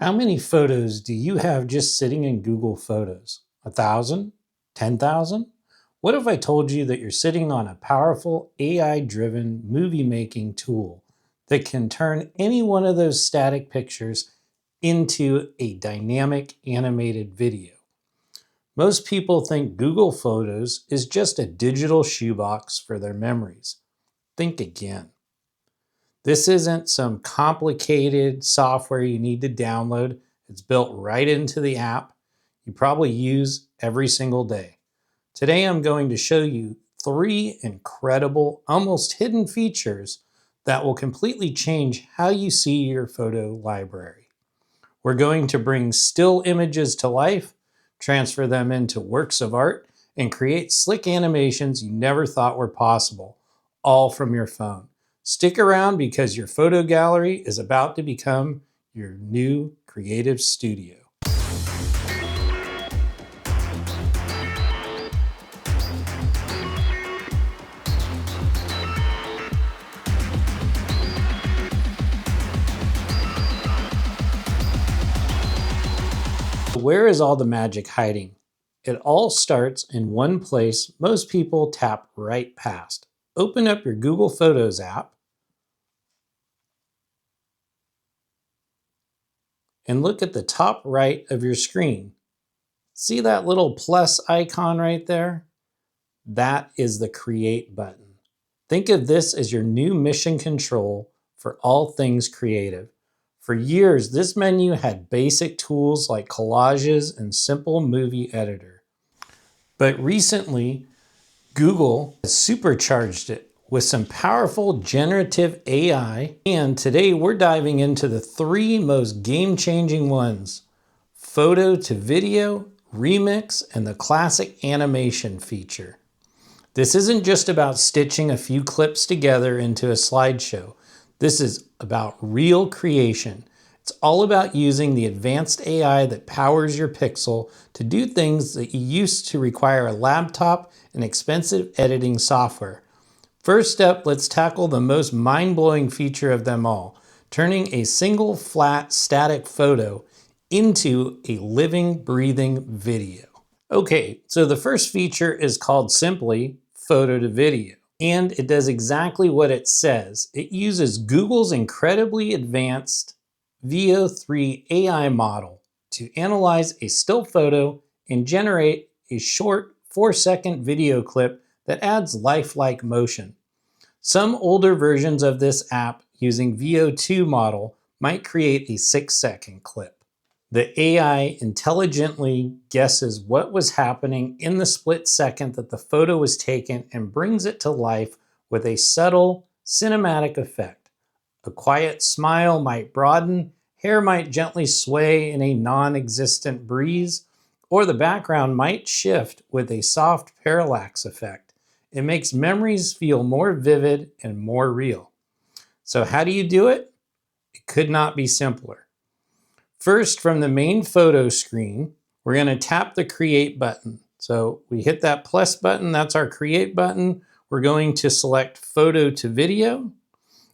How many photos do you have just sitting in Google Photos? 1,000? 10,000? What if I told you that you're sitting on a powerful AI-driven movie-making tool that can turn any one of those static pictures into a dynamic animated video? Most people think Google Photos is just a digital shoebox for their memories. Think again. This isn't some complicated software you need to download. It's built right into the app you probably use every single day. Today I'm going to show you 3 incredible, almost hidden features that will completely change how you see your photo library. We're going to bring still images to life, transfer them into works of art, and create slick animations you never thought were possible, all from your phone. Stick around because your photo gallery is about to become your new creative studio. Where is all the magic hiding? It all starts in one place most people tap right past. Open up your Google Photos app and look at the top right of your screen. See that little plus icon right there? That is the Create button. Think of this as your new mission control for all things creative. For years, this menu had basic tools like collages and simple movie editor. But recently, Google has supercharged it with some powerful generative AI, and today we're diving into the 3 most game-changing ones: photo to video, remix, and the classic animation feature. This isn't just about stitching a few clips together into a slideshow. This is about real creation. It's all about using the advanced AI that powers your Pixel to do things that you used to require a laptop and expensive editing software. First up, let's tackle the most mind-blowing feature of them all, turning a single flat static photo into a living, breathing video. Okay, so the first feature is called simply photo to video, and it does exactly what it says. It uses Google's incredibly advanced Veo 3 AI model to analyze a still photo and generate a short 4-second video clip that adds lifelike motion. Some older versions of this app using Veo 2 model might create a 6-second clip. The AI intelligently guesses what was happening in the split second that the photo was taken and brings it to life with a subtle cinematic effect. A quiet smile might broaden, hair might gently sway in a non-existent breeze, or the background might shift with a soft parallax effect. It makes memories feel more vivid and more real. So how do you do it? It could not be simpler. First, from the main photo screen, we're going to tap the Create button. So we hit that plus button, that's our Create button. We're going to select Photo to Video.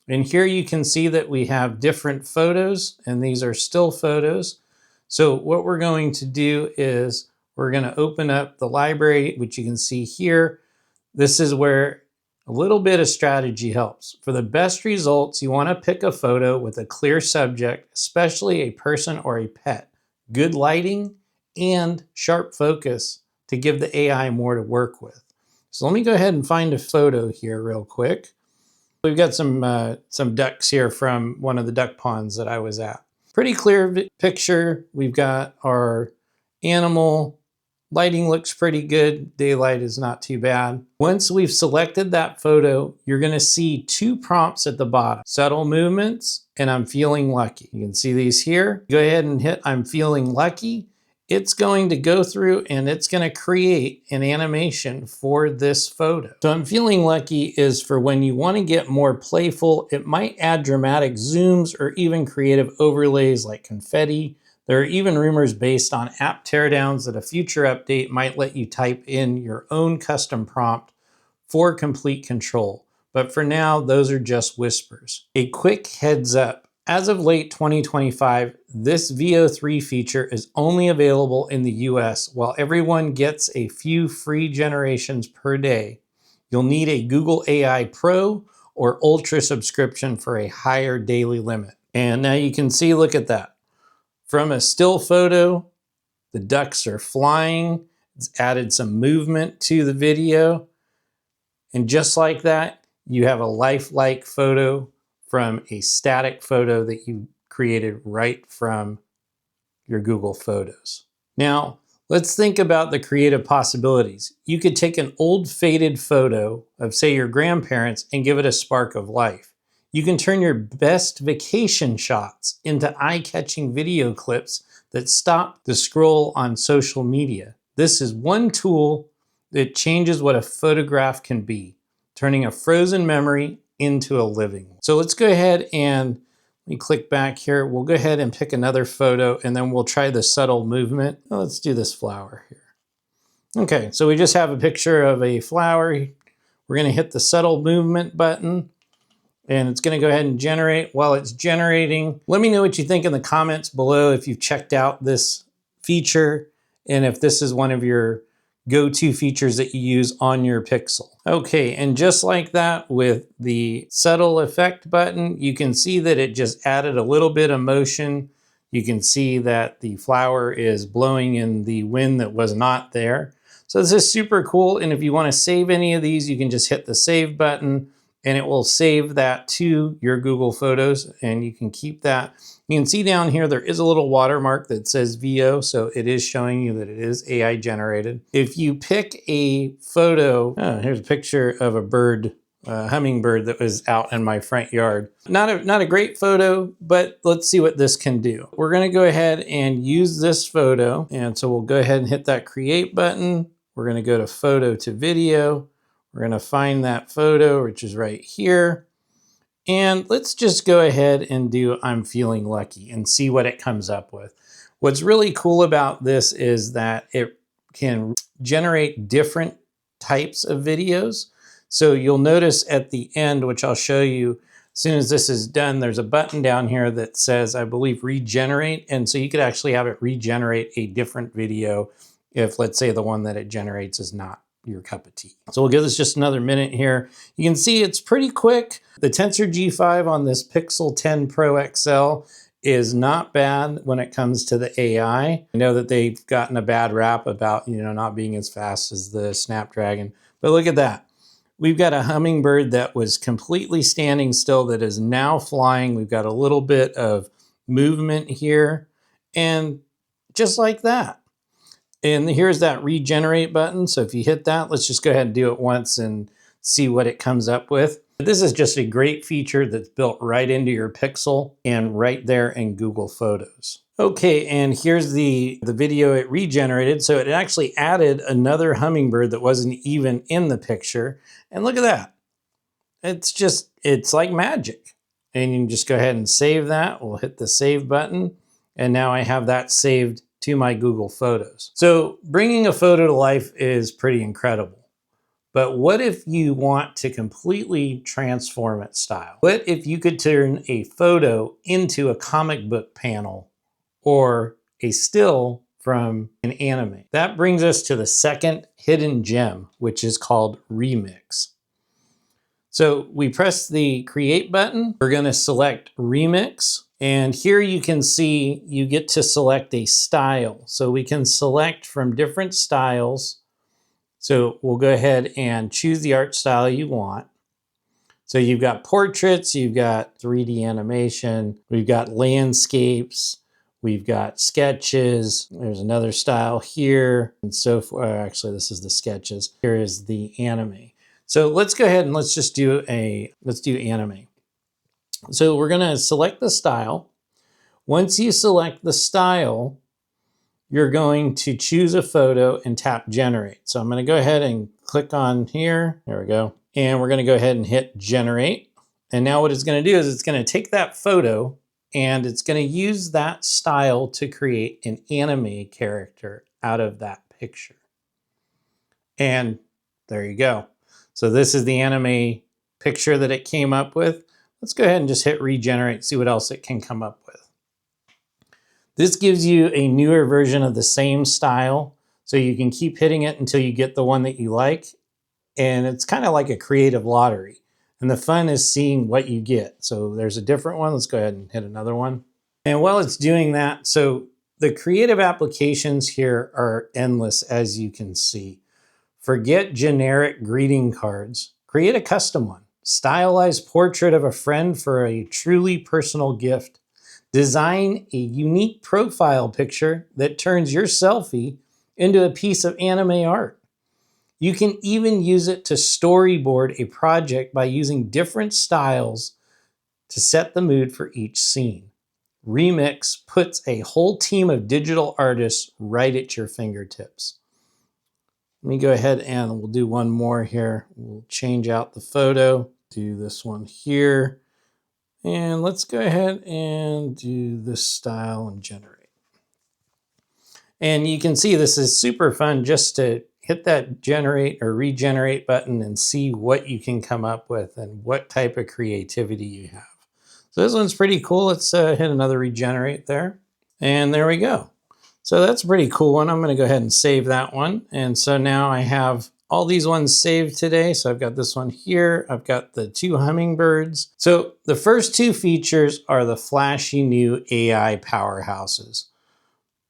And here you can see that we have different photos, and these are still photos. So what we're going to do is we're going to open up the library, which you can see here. This is where a little bit of strategy helps. For the best results, you want to pick a photo with a clear subject, especially a person or a pet, good lighting, and sharp focus to give the AI more to work with. So let me go ahead and find a photo here real quick. We've got some ducks here from one of the duck ponds that I was at. Pretty clear picture. We've got our animal. Lighting looks pretty good. Daylight is not too bad. Once we've selected that photo, you're going to see 2 prompts at the bottom: subtle movements and I'm feeling lucky. You can see these here. Go ahead and hit I'm feeling lucky. It's going to go through and it's going to create an animation for this photo. So I'm feeling lucky is for when you want to get more playful. It might add dramatic zooms or even creative overlays like confetti. There are even rumors based on app teardowns that a future update might let you type in your own custom prompt for complete control. But for now, those are just whispers. A quick heads up. As of late 2025, this VO3 feature is only available in the US. While everyone gets a few free generations per day, you'll need a Google AI Pro or Ultra subscription for a higher daily limit. And now you can see, look at that. From a still photo, the ducks are flying. It's added some movement to the video. And just like that, you have a lifelike photo from a static photo that you created right from your Google Photos. Now, let's think about the creative possibilities. You could take an old faded photo of, say, your grandparents and give it a spark of life. You can turn your best vacation shots into eye-catching video clips that stop the scroll on social media. This is one tool that changes what a photograph can be, turning a frozen memory into a living one. So let's go ahead and let me click back here. We'll go ahead and pick another photo and then we'll try the subtle movement. Let's do this flower here. Okay, so we just have a picture of a flower. We're gonna hit the subtle movement button and it's gonna go ahead and generate. While it's generating, let me know what you think in the comments below if you've checked out this feature and if this is one of your go-to features that you use on your Pixel. Okay, and just like that with the subtle effect button, you can see that it just added a little bit of motion. You can see that the flower is blowing in the wind that was not there. So this is super cool, and if you want to save any of these, you can just hit the save button and it will save that to your Google Photos and you can keep that. You can see down here, there is a little watermark that says VO, so it is showing you that it is AI generated. If you pick a photo, here's a picture of a bird, a hummingbird that was out in my front yard. Not a great photo, but let's see what this can do. We're gonna go ahead and use this photo. And so we'll go ahead and hit that create button. We're gonna go to photo to video. We're gonna find that photo, which is right here. And let's just go ahead and do I'm feeling lucky and see what it comes up with. What's really cool about this is that it can generate different types of videos. So you'll notice at the end, which I'll show you as soon as this is done, there's a button down here that says, I believe, regenerate. And so you could actually have it regenerate a different video if, let's say, the one that it generates is not your cup of tea. So we'll give this just another minute here. You can see it's pretty quick. The Tensor G5 on this Pixel 10 Pro XL is not bad when it comes to the AI. I know that they've gotten a bad rap about, not being as fast as the Snapdragon, but look at that. We've got a hummingbird that was completely standing still that is now flying. We've got a little bit of movement here, and just like that. And here's that regenerate button. So if you hit that, let's just go ahead and do it once and see what it comes up with. This is just a great feature that's built right into your Pixel and right there in Google Photos. Okay, and here's the video it regenerated. So it actually added another hummingbird that wasn't even in the picture. And look at that. It's like magic. And you can just go ahead and save that. We'll hit the save button. And now I have that saved to my Google Photos. So bringing a photo to life is pretty incredible. But what if you want to completely transform its style? What if you could turn a photo into a comic book panel or a still from an anime? That brings us to the second hidden gem, which is called Remix. So we press the create button. We're gonna select Remix. And here you can see you get to select a style. So we can select from different styles. So we'll go ahead and choose the art style you want. So you've got portraits, you've got 3D animation, we've got landscapes, we've got sketches. There's another style here and so forth. Actually, this is the sketches. Here is the anime. So let's go ahead and let's do anime. So we're gonna select the style. Once you select the style, you're going to choose a photo and tap generate. So I'm gonna go ahead and click on here. There we go. And we're gonna go ahead and hit generate. And now what it's gonna do is it's gonna take that photo and it's gonna use that style to create an anime character out of that picture. And there you go. So this is the anime picture that it came up with. Let's go ahead and just hit regenerate, see what else it can come up with. This gives you a newer version of the same style, so you can keep hitting it until you get the one that you like. And it's kind of like a creative lottery. And the fun is seeing what you get. So there's a different one. Let's go ahead and hit another one. And while it's doing that, so the creative applications here are endless, as you can see. Forget generic greeting cards. Create a custom one. Stylized portrait of a friend for a truly personal gift. Design a unique profile picture that turns your selfie into a piece of anime art. You can even use it to storyboard a project by using different styles to set the mood for each scene. Remix puts a whole team of digital artists right at your fingertips. Let me go ahead and we'll do one more here. We'll change out the photo, do this one here, and let's go ahead and do this style and generate. And you can see this is super fun just to hit that generate or regenerate button and see what you can come up with and what type of creativity you have. So this one's pretty cool. Let's hit another regenerate there. And there we go. So that's a pretty cool one. I'm going to go ahead and save that one. And so now I have all these ones saved today. So I've got this one here. I've got the 2 hummingbirds. So the first 2 features are the flashy new AI powerhouses.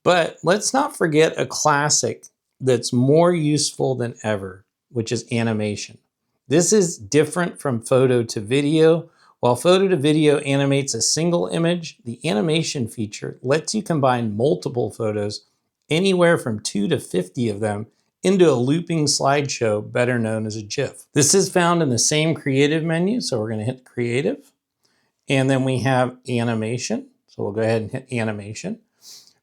But let's not forget a classic that's more useful than ever, which is animation. This is different from photo to video. While photo to video animates a single image, the animation feature lets you combine multiple photos, anywhere from 2 to 50 of them, into a looping slideshow, better known as a GIF. This is found in the same creative menu, so we're going to hit creative. And then we have animation. So we'll go ahead and hit animation.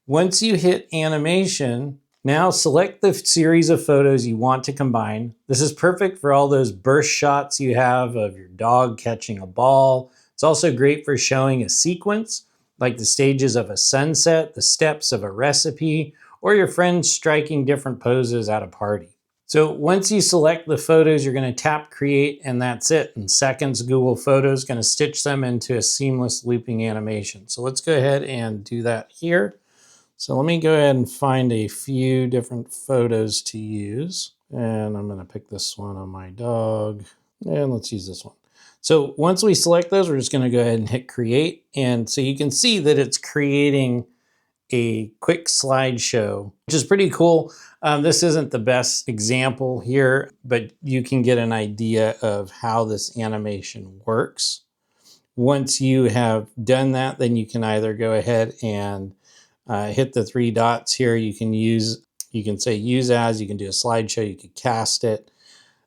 Once you hit animation, now select the series of photos you want to combine. This is perfect for all those burst shots you have of your dog catching a ball. It's also great for showing a sequence, like the stages of a sunset, the steps of a recipe, or your friends striking different poses at a party. So once you select the photos, you're going to tap create, and that's it. In seconds, Google Photos is going to stitch them into a seamless looping animation. So let's go ahead and do that here. So let me go ahead and find a few different photos to use. And I'm going to pick this one on my dog. And let's use this one. So once we select those, we're just going to go ahead and hit create. And so you can see that it's creating a quick slideshow, which is pretty cool. This isn't the best example here, but you can get an idea of how this animation works. Once you have done that, then you can either go ahead and hit the 3 dots here. You can say use as, you can do a slideshow, you could cast it.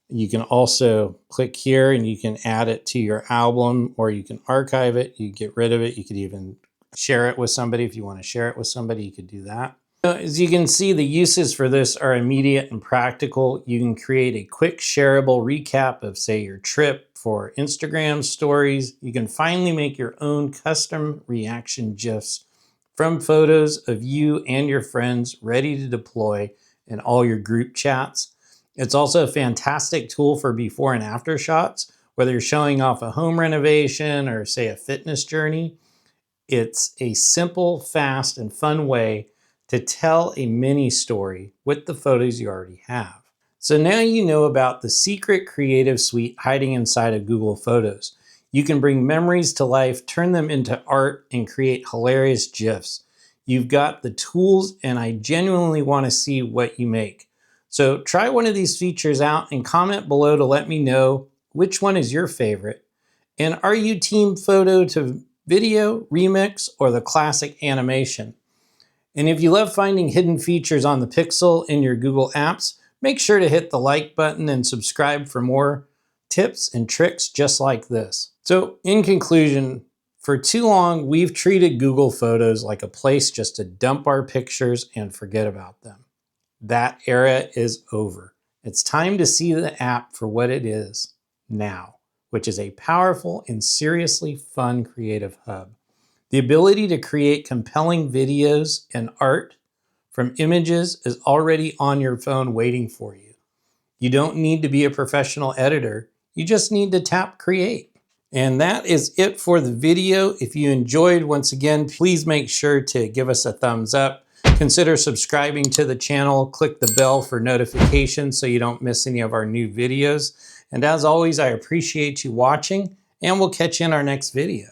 You can also click here and you can add it to your album, or you can archive it, you get rid of it. You could even share it with somebody. If you want to share it with somebody, you could do that. As you can see, the uses for this are immediate and practical. You can create a quick shareable recap of, say, your trip for Instagram stories. You can finally make your own custom reaction GIFs from photos of you and your friends ready to deploy in all your group chats. It's also a fantastic tool for before and after shots, whether you're showing off a home renovation or, say, a fitness journey. It's a simple, fast, and fun way to tell a mini story with the photos you already have. So now you know about the secret creative suite hiding inside of Google Photos. You can bring memories to life, turn them into art, and create hilarious GIFs. You've got the tools, and I genuinely want to see what you make. So try one of these features out and comment below to let me know which one is your favorite. And are you team photo to video, remix, or the classic animation? And if you love finding hidden features on the Pixel in your Google Apps, make sure to hit the like button and subscribe for more tips and tricks just like this. So in conclusion, for too long, we've treated Google Photos like a place just to dump our pictures and forget about them. That era is over. It's time to see the app for what it is now, which is a powerful and seriously fun creative hub. The ability to create compelling videos and art from images is already on your phone waiting for you. You don't need to be a professional editor. You just need to tap create. And that is it for the video. If you enjoyed, once again, please make sure to give us a thumbs up. Consider subscribing to the channel. Click the bell for notifications so you don't miss any of our new videos. And as always, I appreciate you watching, and we'll catch you in our next video.